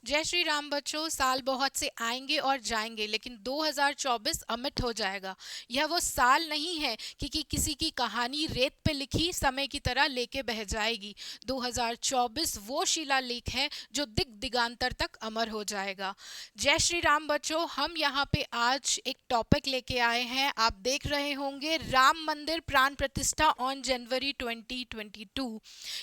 जय श्री राम बच्चों। साल बहुत से आएंगे और जाएंगे, लेकिन 2024 अमिट हो जाएगा। यह वो साल नहीं है कि किसी की कहानी रेत पे लिखी समय की तरह लेके बह जाएगी। 2024 वो शिलालेख है जो दिग दिगांतर तक अमर हो जाएगा। जय श्री राम बच्चों, हम यहाँ पे आज एक टॉपिक लेके आए हैं। आप देख रहे होंगे राम मंदिर प्राण प्रतिष्ठा ऑन जनवरी 2022।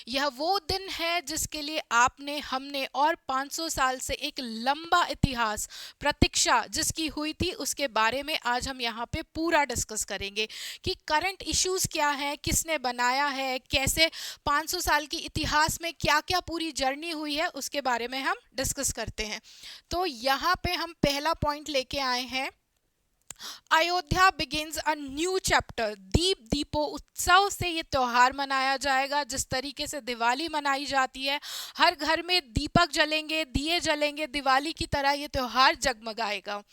यह वो दिन है जिसके लिए आपने, हमने और 500 साल से एक लंबा इतिहास प्रतीक्षा जिसकी हुई थी, उसके बारे में आज हम यहाँ पे पूरा डिस्कस करेंगे कि करंट इश्यूज क्या है, किसने बनाया है, कैसे 500 साल की इतिहास में क्या क्या पूरी जर्नी हुई है, उसके बारे में हम डिस्कस करते हैं। तो यहाँ पे हम पहला पॉइंट लेके आए हैं, Ayodhya begins a new chapter. दीप दीपो उत्सव से ये त्योहार मनाया जाएगा। जिस तरीके से दिवाली मनाई जाती है, हर घर में दीपक जलेंगे, दिए जलेंगे, दिवाली की तरह ये त्योहार जगमगाएगा।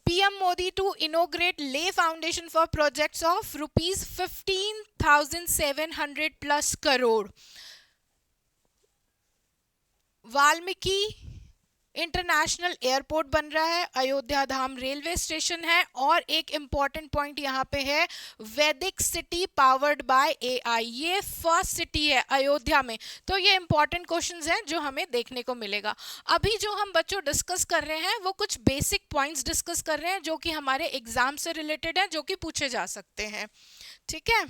PM Modi to inaugurate lay foundation for projects of rupees 15,700 plus crore. Valmiki international airport बन रहा है, अयोध्या धाम रेलवे स्टेशन है, और एक इंपॉर्टेंट पॉइंट यहाँ पे है, वैदिक सिटी पावर्ड बाय AI। ये फर्स्ट सिटी है अयोध्या में। तो ये इंपॉर्टेंट क्वेश्चंस हैं जो हमें देखने को मिलेगा। अभी जो हम बच्चों डिस्कस कर रहे हैं वो कुछ बेसिक पॉइंट्स डिस्कस कर रहे हैं जो कि हमारे एग्जाम से रिलेटेड है, जो कि पूछे जा सकते हैं। ठीक है।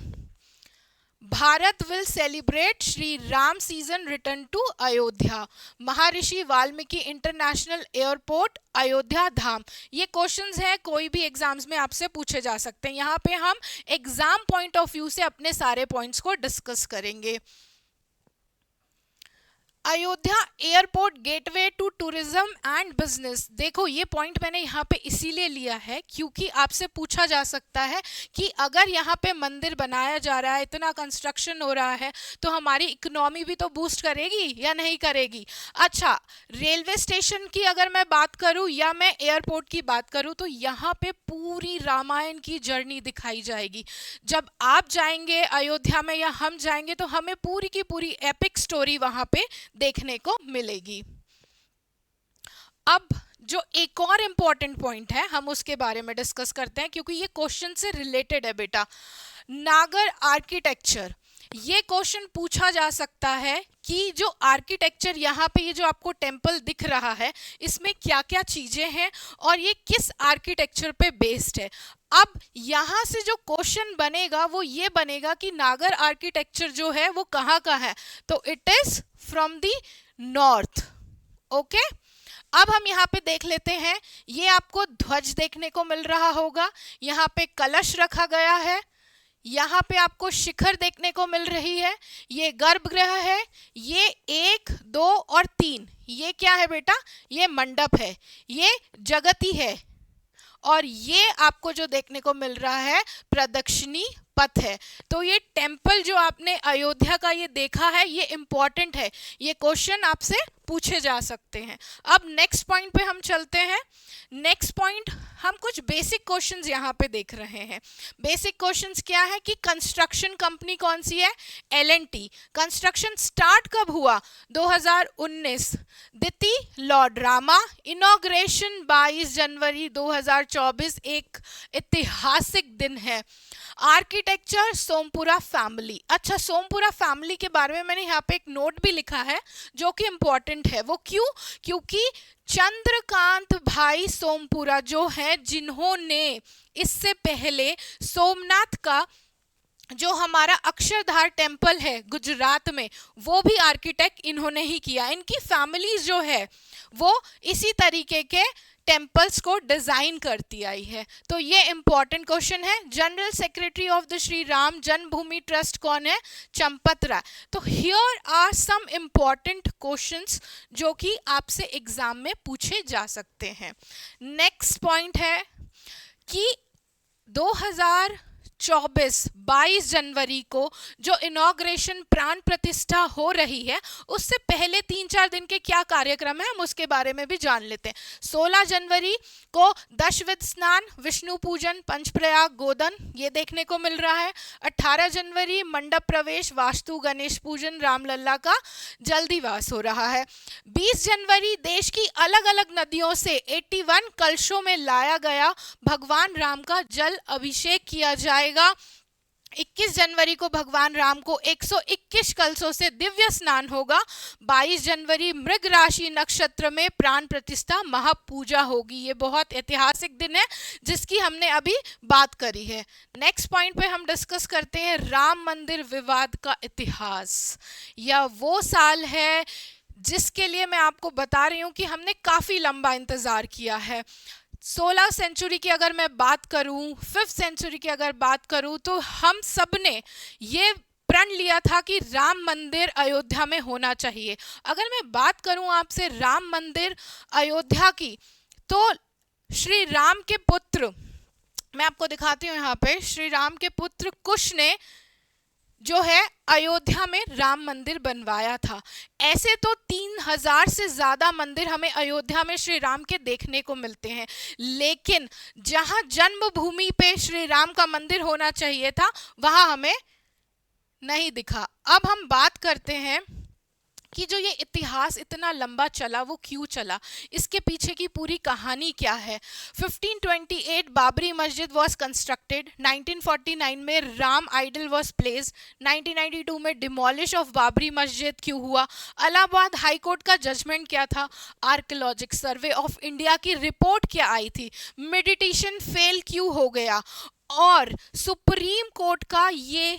Bharat will celebrate Shri Ram season return to Ayodhya. Maharshi Valmiki international airport Ayodhya Dham. ये क्वेश्चंस हैं, कोई भी एग्जाम्स में आपसे पूछे जा सकते हैं। यहाँ पे हम एग्जाम पॉइंट ऑफ व्यू से अपने सारे पॉइंट्स को डिस्कस करेंगे। Ayodhya airport gateway to tourism and business. देखो, ये पॉइंट मैंने यहाँ पे इसीलिए लिया है क्योंकि आपसे पूछा जा सकता है कि अगर यहाँ पे मंदिर बनाया जा रहा है, इतना कंस्ट्रक्शन हो रहा है, तो हमारी इकोनॉमी भी तो बूस्ट करेगी या नहीं करेगी। अच्छा, रेलवे स्टेशन की अगर मैं बात करूँ या मैं एयरपोर्ट की बात करूँ, तो यहाँ पे पूरी रामायण की जर्नी दिखाई जाएगी। जब आप जाएंगे अयोध्या में या हम जाएंगे तो हमें पूरी की पूरी एपिक स्टोरी वहाँ पे देखने को मिलेगी। अब जो एक और इंपॉर्टेंट पॉइंट है, हम उसके बारे में डिस्कस करते हैं क्योंकि ये क्वेश्चन से रिलेटेड है बेटा। नागर आर्किटेक्चर, ये क्वेश्चन पूछा जा सकता है कि जो आर्किटेक्चर यहाँ पे, ये जो आपको टेम्पल दिख रहा है, इसमें क्या क्या चीजें हैं और ये किस आर्किटेक्चर पे बेस्ड है। अब यहाँ से जो क्वेश्चन बनेगा वो ये बनेगा कि नागर आर्किटेक्चर जो है वो कहाँ का है, तो it is from the north. Okay, अब हम यहाँ पे देख लेते हैं। ये आपको ध्वज देखने को मिल रहा होगा, यहाँ पे कलश रखा गया है, यहाँ पे आपको शिखर देखने को मिल रही है, ये गर्भगृह है, ये 1, 2 और 3, ये क्या है बेटा, ये मंडप है, ये जगती है, और ये आपको जो देखने को मिल रहा है प्रदक्षिणी पथ है। तो ये टेम्पल जो आपने अयोध्या का ये देखा है, ये इंपॉर्टेंट है, ये क्वेश्चन आपसे पूछे जा सकते हैं। अब नेक्स्ट पॉइंट पे हम चलते हैं। नेक्स्ट पॉइंट, हम कुछ बेसिक क्वेश्चंस यहाँ पे देख रहे हैं। बेसिक क्वेश्चंस क्या है कि कंस्ट्रक्शन कंपनी कौन सी है, L&T। कंस्ट्रक्शन स्टार्ट कब हुआ, 2019। दिति लॉर्ड रामा। इनॉग्रेशन 22 जनवरी 2024, एक ऐतिहासिक दिन है। Architecture Sompura family. अच्छा, सोमपुरा फैमिली के बारे में मैंने यहाँ पे एक नोट भी लिखा है जो कि इंपॉर्टेंट है। वो क्यों, क्योंकि चंद्रकांत भाई सोमपुरा जो है, जिन्होंने इससे पहले सोमनाथ का जो हमारा अक्षरधार टेम्पल है गुजरात में, वो भी आर्किटेक्ट इन्होंने ही किया। इनकी फैमिली जो है वो इसी तरीके के टेम्पल्स को डिजाइन करती आई है। तो ये इंपॉर्टेंट क्वेश्चन है। General secretary of the Shri Ram Janmabhoomi trust कौन है, चंपत राय। तो here are some important questions जो कि आपसे एग्जाम में पूछे जा सकते हैं। नेक्स्ट पॉइंट है कि 22 जनवरी को जो इनॉग्रेशन प्राण प्रतिष्ठा हो रही है, उससे पहले 3-4 दिन के क्या कार्यक्रम है हम उसके बारे में भी जान लेते हैं। 16 जनवरी को दशविध स्नान, विष्णु पूजन, पंचप्रयाग, गोदन ये देखने को मिल रहा है। 18 जनवरी मंडप प्रवेश, वास्तु, गणेश पूजन, रामलला का जल्दीवास हो रहा है। 20 जनवरी देश की अलग अलग नदियों से 81 कलशों में लाया गया भगवान राम का जल अभिषेक किया जाएगा। 21 जनवरी को भगवान राम को 121 कलशों से दिव्य स्नान होगा। 22 जनवरी मृग राशि नक्षत्र में प्राण प्रतिष्ठा महापूजा होगी। ये बहुत ऐतिहासिक दिन है जिसकी हमने अभी बात करी है। नेक्स्ट पॉइंट पे हम डिस्कस करते हैं राम मंदिर विवाद का इतिहास। यह वो साल है जिसके लिए मैं आपको बता रही हूँ कि हमने काफ़ी लंबा इंतज़ार किया है। 16 सेंचुरी की अगर मैं बात करूं, 5th सेंचुरी की अगर बात करूं, तो हम सब ने ये प्रण लिया था कि राम मंदिर अयोध्या में होना चाहिए। अगर मैं बात करूं आपसे राम मंदिर अयोध्या की, तो श्री राम के पुत्र, मैं आपको दिखाती हूं यहाँ पे, श्री राम के पुत्र कुश ने जो है अयोध्या में राम मंदिर बनवाया था। ऐसे तो 3000 से ज़्यादा मंदिर हमें अयोध्या में श्री राम के देखने को मिलते हैं, लेकिन जहाँ जन्मभूमि पे श्री राम का मंदिर होना चाहिए था वहाँ हमें नहीं दिखा। अब हम बात करते हैं कि जो ये इतिहास इतना लंबा चला वो क्यों चला, इसके पीछे की पूरी कहानी क्या है। 1528 बाबरी मस्जिद वॉज कंस्ट्रक्टेड। 1949 में राम आइडल वॉज प्लेस्ड। 1992 में डिमोलिश ऑफ बाबरी मस्जिद क्यों हुआ। इलाहाबाद हाई कोर्ट का जजमेंट क्या था। आर्कियोलॉजिक सर्वे ऑफ इंडिया की रिपोर्ट क्या आई थी। मेडिटेशन फेल क्यों हो गया, और सुप्रीम कोर्ट का ये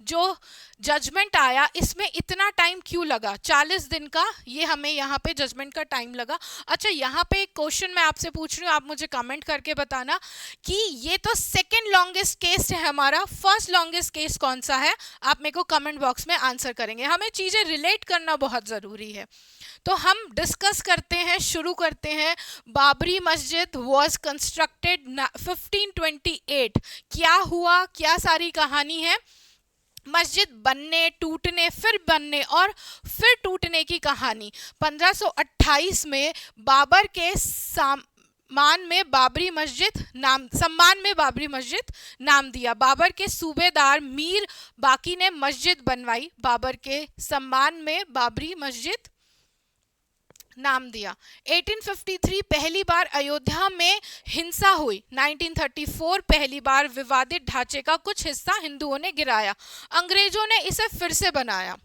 जो जजमेंट आया इसमें इतना टाइम क्यों लगा, 40 दिन का ये हमें यहाँ पे जजमेंट का टाइम लगा। अच्छा, यहाँ पे एक क्वेश्चन मैं आपसे पूछ रही हूँ, आप मुझे कमेंट करके बताना कि ये तो सेकंड लॉन्गेस्ट केस है हमारा, फर्स्ट लॉन्गेस्ट केस कौन सा है, आप मेरे को कमेंट बॉक्स में आंसर करेंगे। हमें चीज़ें रिलेट करना बहुत ज़रूरी है। तो हम डिस्कस करते हैं, शुरू करते हैं। बाबरी मस्जिद वॉज कंस्ट्रक्टेड 1528। क्या हुआ, क्या सारी कहानी है। मस्जिद बनने, टूटने, फिर बनने और फिर टूटने की कहानी। 1528 में बाबर के सम्मान में बाबरी मस्जिद नाम दिया। बाबर के सूबेदार मीर बाकी ने मस्जिद बनवाई, बाबर के सम्मान में बाबरी मस्जिद नाम दिया। 1853 पहली बार अयोध्या में हिंसा हुई। 1934 पहली बार विवादित ढांचे का कुछ हिस्सा हिंदुओं ने गिराया, अंग्रेजों ने इसे फिर से बनाया।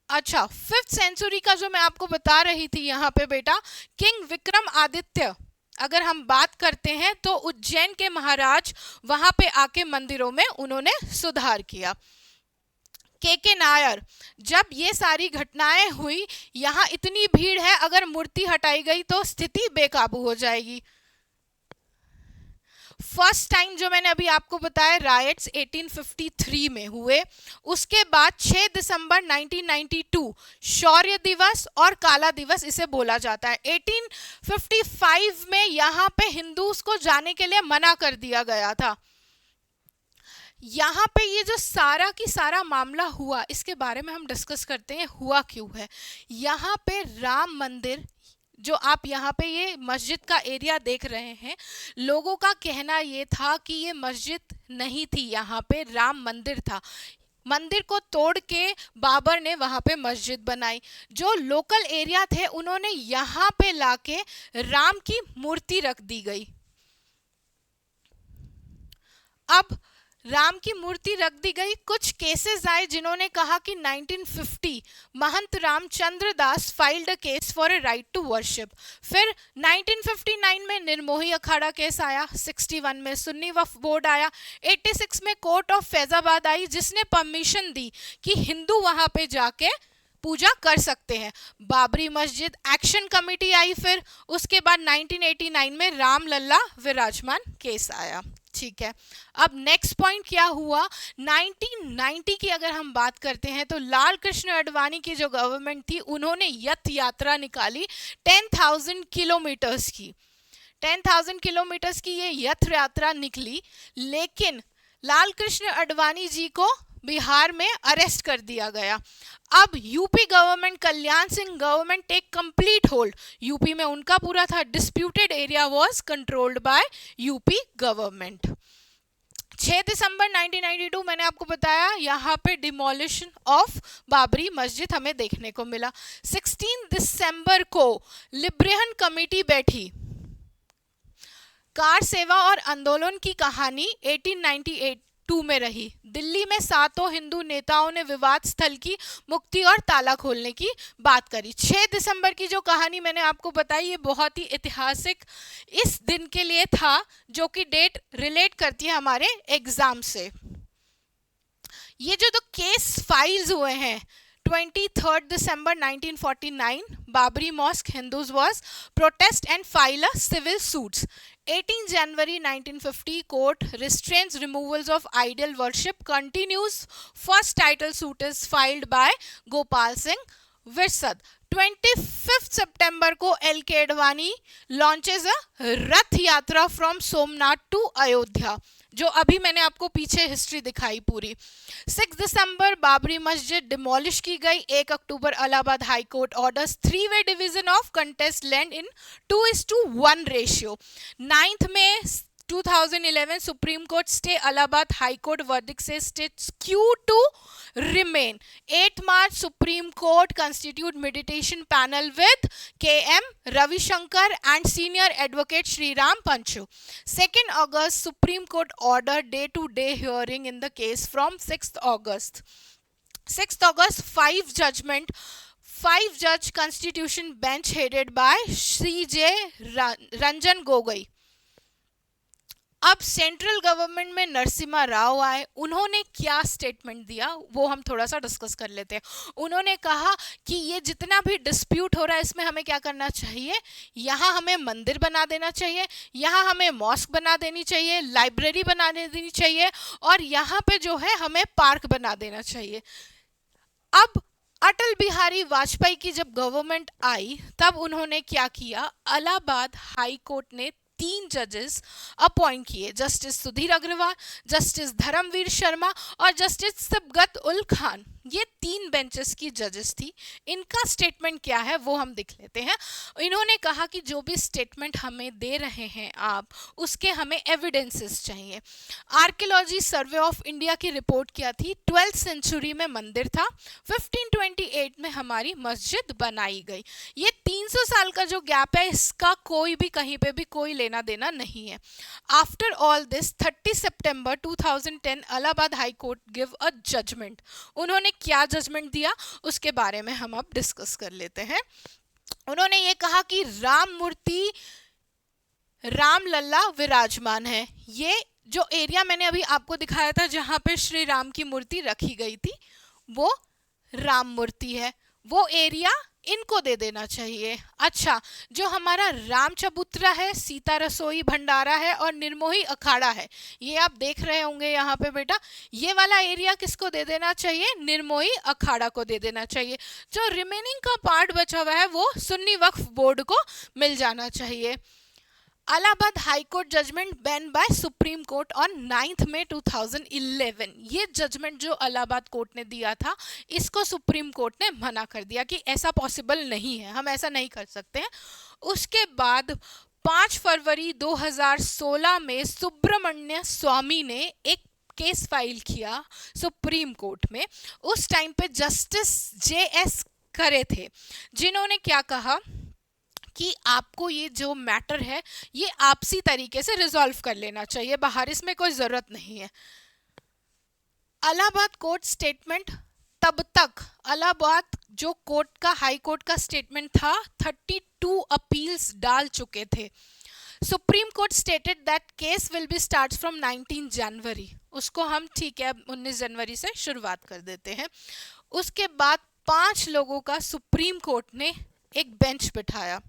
अच्छा, 5th सेंचुरी का जो मैं आपको बता रही थी यहाँ पे बेटा, किंग विक्रम आदित्य अगर हम बात करते हैं तो उज्जैन के महाराज वहां पे आके मंदिरों में उन्होंने सुधार किया। के नायर, जब ये सारी घटनाएं हुई, यहाँ इतनी भीड़ है, अगर मूर्ति हटाई गई तो स्थिति बेकाबू हो जाएगी। फर्स्ट टाइम जो मैंने अभी आपको बताया रायट्स 1853 में हुए। उसके बाद 6 दिसंबर 1992 शौर्य दिवस और काला दिवस इसे बोला जाता है। 1855 में यहाँ पे हिंदूज को जाने के लिए मना कर दिया गया था। यहाँ पे ये जो सारा की सारा मामला हुआ, इसके बारे में हम डिस्कस करते हैं, हुआ क्यों है। यहाँ पे राम मंदिर, जो आप यहाँ पे ये मस्जिद का एरिया देख रहे हैं, लोगों का कहना ये था कि ये मस्जिद नहीं थी, यहाँ पे राम मंदिर था। मंदिर को तोड़ के बाबर ने वहाँ पे मस्जिद बनाई। जो लोकल एरिया थे उन्होंने यहाँ पे लाके राम की मूर्ति रख दी गई। अब राम की मूर्ति रख दी गई। कुछ केसेस आए जिन्होंने कहा कि 1950 Mahant Ramchandra Das filed a case for a right to worship. फिर 1959 में निर्मोही अखाड़ा केस आया। 61 में सुन्नी वक्फ बोर्ड आया। 86 में कोर्ट ऑफ फैजाबाद आई जिसने परमिशन दी कि हिंदू वहां पे जाके पूजा कर सकते हैं। बाबरी मस्जिद एक्शन कमेटी आई। फिर उसके बाद 1989 में रामलला विराजमान केस आया। ठीक है, अब नेक्स्ट पॉइंट क्या हुआ। 1990 की अगर हम बात करते हैं तो लाल कृष्ण आडवाणी की जो गवर्नमेंट थी, उन्होंने यथ यात्रा निकाली 10,000 किलोमीटर्स की। 10,000 किलोमीटर की ये यथ यात्रा निकली, लेकिन लाल कृष्ण आडवाणी जी को बिहार में अरेस्ट कर दिया गया। अब UP government, Kalyan Singh government take complete hold. UP में उनका पूरा था, disputed area was controlled by UP government. 6 दिसंबर 1992 मैंने आपको बताया यहाँ पे डिमोलिशन ऑफ बाबरी मस्जिद हमें देखने को मिला। 16 दिसंबर को लिब्रेहन कमेटी बैठी। कार सेवा और आंदोलन की कहानी 1892 में रही। दिल्ली में 7 हिंदू नेताओं ने विवाद स्थल की मुक्ति और ताला खोलने की बात करी। 6 दिसंबर की जो कहानी मैंने आपको बताई, ये बहुत ही ऐतिहासिक इस दिन के लिए था, जो कि डेट रिलेट करती है हमारे एग्जाम से। ये जो केस फाइल्स हुए हैं, 23 December 1949, Babri Mosque Hindus was protest and file a civil suits. 18 January 1950, court restrains removals of idol worship continues. First title suit is filed by Gopal Singh Virsad. 25 September को LK Advani launches a रथ यात्रा from Somnath to Ayodhya, जो अभी मैंने आपको पीछे history दिखाई पूरी। 6 दिसंबर बाबरी मस्जिद डिमोलिश की गई। 1 October Allahabad high Court orders 3-way division of contest land in 2:1 ratio. 9 May 2011 Supreme Court stay Allahabad high Court verdict से status quo to remain. 8 March Supreme Court constitute mediation panel with KM Ravishankar and senior advocate Sriram Panchu. 2 August Supreme Court order day to day hearing in the case from 6 August. 6 August 5 जज constitution bench headed by CJ Ranjan Gogoi. अब central government में नरसिम्हा राव आए, उन्होंने क्या statement दिया वो हम थोड़ा सा डिस्कस कर लेते हैं। उन्होंने कहा कि ये जितना भी डिस्प्यूट हो रहा है इसमें हमें क्या करना चाहिए, यहाँ हमें मंदिर बना देना चाहिए, यहाँ हमें मॉस्क बना देनी चाहिए, लाइब्रेरी बना देनी चाहिए, और यहाँ पे जो है हमें पार्क बना देना चाहिए। अब अटल बिहारी वाजपेयी की जब गवर्नमेंट आई तब उन्होंने क्या किया, इलाहाबाद हाई कोर्ट ने 3 जजेस अपॉइंट किए, जस्टिस सुधीर अग्रवाल, जस्टिस धर्मवीर शर्मा और जस्टिस सिबगत उल खान। ये 3 बेंचेस की जजेस थी। इनका स्टेटमेंट क्या है वो हम देख लेते हैं। इन्होंने कहा कि जो भी स्टेटमेंट हमें दे रहे हैं आप, उसके हमें एविडेंसेस चाहिए। आर्कियोलॉजी सर्वे ऑफ इंडिया की रिपोर्ट क्या थी, 12th सेंचुरी में मंदिर था, 1528 में हमारी मस्जिद बनाई गई। ये 300 साल का जो गैप है, इसका कोई भी कहीं पे भी कोई लेना देना नहीं है। After all this 30 September 2010 Allahabad high court give a judgement. उन्होंने क्या जजमेंट दिया उसके बारे में हम अब डिस्कस कर लेते हैं। उन्होंने ये कहा कि राम मूर्ति राम लल्ला विराजमान है। ये जो एरिया मैंने अभी आपको दिखाया था जहां पे श्री राम की मूर्ति रखी गई थी, वो राम मूर्ति है, वो एरिया इनको दे देना चाहिए। अच्छा, जो हमारा राम चबूतरा है, सीता रसोई भंडारा है और निर्मोही अखाड़ा है, ये आप देख रहे होंगे यहाँ पे बेटा, ये वाला एरिया किसको दे देना चाहिए, निर्मोही अखाड़ा को दे देना चाहिए। जो रिमेनिंग का पार्ट बचा हुआ है वो सुन्नी वक्फ बोर्ड को मिल जाना चाहिए। Allahabad high court judgement ban by supreme court on 9 May 2011। ये जजमेंट जो इलाहाबाद कोर्ट ने दिया था, इसको सुप्रीम कोर्ट ने मना कर दिया कि ऐसा पॉसिबल नहीं है, हम ऐसा नहीं कर सकते हैं। उसके बाद 5 फरवरी 2016 में सुब्रमण्य स्वामी ने एक केस फाइल किया सुप्रीम कोर्ट में। उस टाइम पे जस्टिस JS खरे थे, जिन्होंने क्या कहा कि आपको ये जो मैटर है ये आपसी तरीके से रिजॉल्व कर लेना चाहिए, बाहर इसमें कोई जरूरत नहीं है। इलाहाबाद कोर्ट स्टेटमेंट, तब तक इलाहाबाद जो कोर्ट का हाई कोर्ट का स्टेटमेंट था 32 अपील्स डाल चुके थे। Supreme court stated that case will be start from 19 जनवरी। उसको हम ठीक है 19 जनवरी से शुरुआत कर देते हैं। उसके बाद 5 लोगों का सुप्रीम कोर्ट ने एक बेंच बिठाया।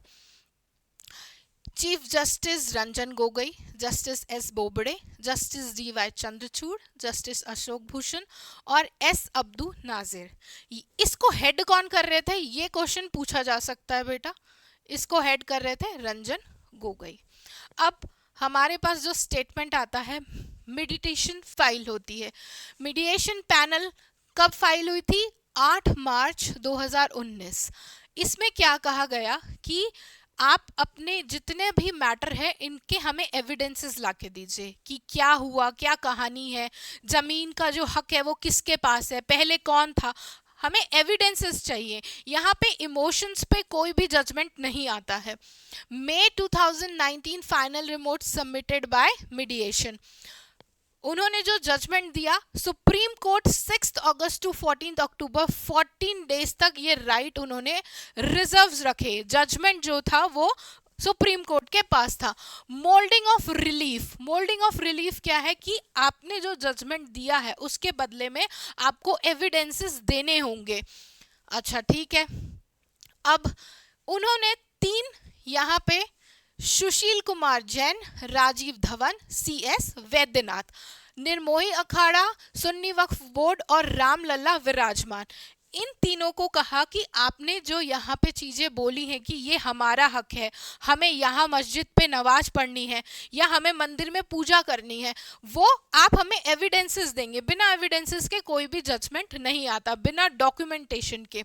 Chief justice Ranjan Gogoi, justice S Bobde, justice DY Chandrachud, justice Ashok Bhushan और S अब्दू नाजिर। इसको हेड कौन कर रहे थे, ये क्वेश्चन पूछा जा सकता है बेटा। इसको हेड कर रहे थे रंजन गोगोई। अब हमारे पास जो स्टेटमेंट आता है, मेडिटेशन फाइल होती है। मीडिएशन पैनल कब फाइल हुई थी? 8 मार्च 2019। इसमें क्या कहा गया कि आप अपने जितने भी मैटर है इनके हमें एविडेंसेस लाके दीजिए कि क्या हुआ, क्या कहानी है, जमीन का जो हक है वो किसके पास है, पहले कौन था, हमें एविडेंसेस चाहिए। यहाँ पे इमोशंस पे कोई भी जजमेंट नहीं आता है। May 2019 final report submitted by mediation. उन्होंने जो जजमेंट दिया, supreme court 6 August to 14 October 14 days तक ये राइट उन्होंने रिजर्व्स रखे। जजमेंट जो था वो सुप्रीम कोर्ट के पास था। Moulding of relief, moulding of relief क्या है कि आपने जो जजमेंट दिया है उसके बदले में आपको एविडेंसेस देने होंगे। अच्छा ठीक है। अब उन्होंने 3 यहाँ पे सुशील कुमार जैन, राजीव धवन, CS वैद्यनाथ, निर्मोही अखाड़ा, सुन्नी वक्फ बोर्ड और रामलला विराजमान, इन तीनों को कहा कि आपने जो यहाँ पे चीज़ें बोली हैं कि ये हमारा हक है, हमें यहाँ मस्जिद पे नमाज पढ़नी है या हमें मंदिर में पूजा करनी है, वो आप हमें एविडेंसेस देंगे। बिना एविडेंसेस के कोई भी जजमेंट नहीं आता, बिना डॉक्यूमेंटेशन के।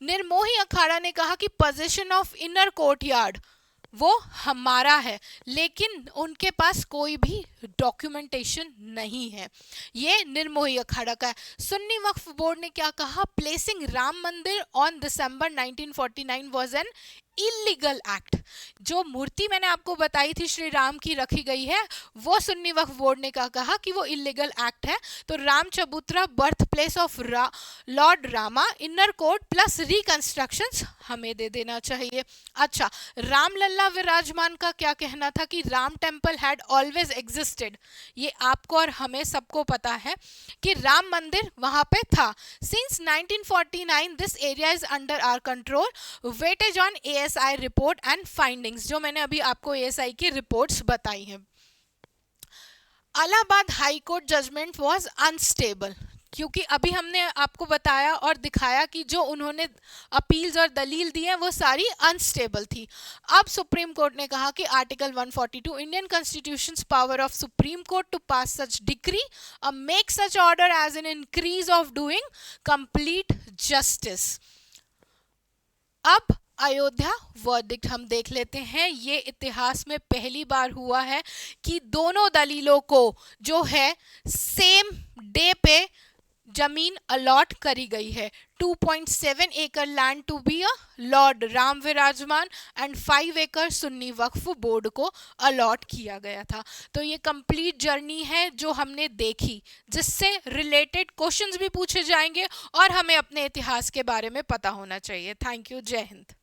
निर्मोही अखाड़ा ने कहा कि पोजीशन ऑफ इनर कोर्टयार्ड वो हमारा है, लेकिन उनके पास कोई भी डॉक्यूमेंटेशन नहीं है। ये निर्मोही अखाड़ा का है। सुन्नी वक्फ बोर्ड ने क्या कहा? प्लेसिंग राम मंदिर on December 1949 was an illegal act. जो मूर्ति मैंने आपको बताई थी श्री राम की रखी गई है, वो सुन्नी वक्फ बोर्ड ने कहा कि वो इलीगल एक्ट है। तो Ram Chabutra, birth place of Lord Rama, inner court plus reconstructions हमें दे देना चाहिए। अच्छा, रामलला विराजमान का क्या कहना था कि Ram temple had always existed. ये आपको और हमें सबको पता है कि राम मंदिर वहां पे था। Since 1949 this area is under our control, weightage on ASI report and findings, जो मैंने अभी आपको ASI की रिपोर्ट्स बताई हैं। Allahabad high court judgement was unstable, क्योंकि अभी हमने आपको बताया और दिखाया कि जो उन्होंने अपील्स और दलील दी हैं वो सारी अनस्टेबल थी। अब सुप्रीम कोर्ट ने कहा कि article 142 Indian constitutions power of supreme court to pass such decree make such order as an increase of doing complete justice. अब अयोध्या वर्डिक्ट हम देख लेते हैं। ये इतिहास में पहली बार हुआ है कि दोनों दलीलों को जो है सेम डे पे जमीन अलॉट करी गई है। 2.7 एकड़ land to be a lord Ram Virajman and 5 एकड़ सुन्नी वक्फ बोर्ड को अलॉट किया गया था। तो ये कंप्लीट जर्नी है जो हमने देखी, जिससे रिलेटेड क्वेश्चंस भी पूछे जाएंगे और हमें अपने इतिहास के बारे में पता होना चाहिए। Thank you. जय हिंद।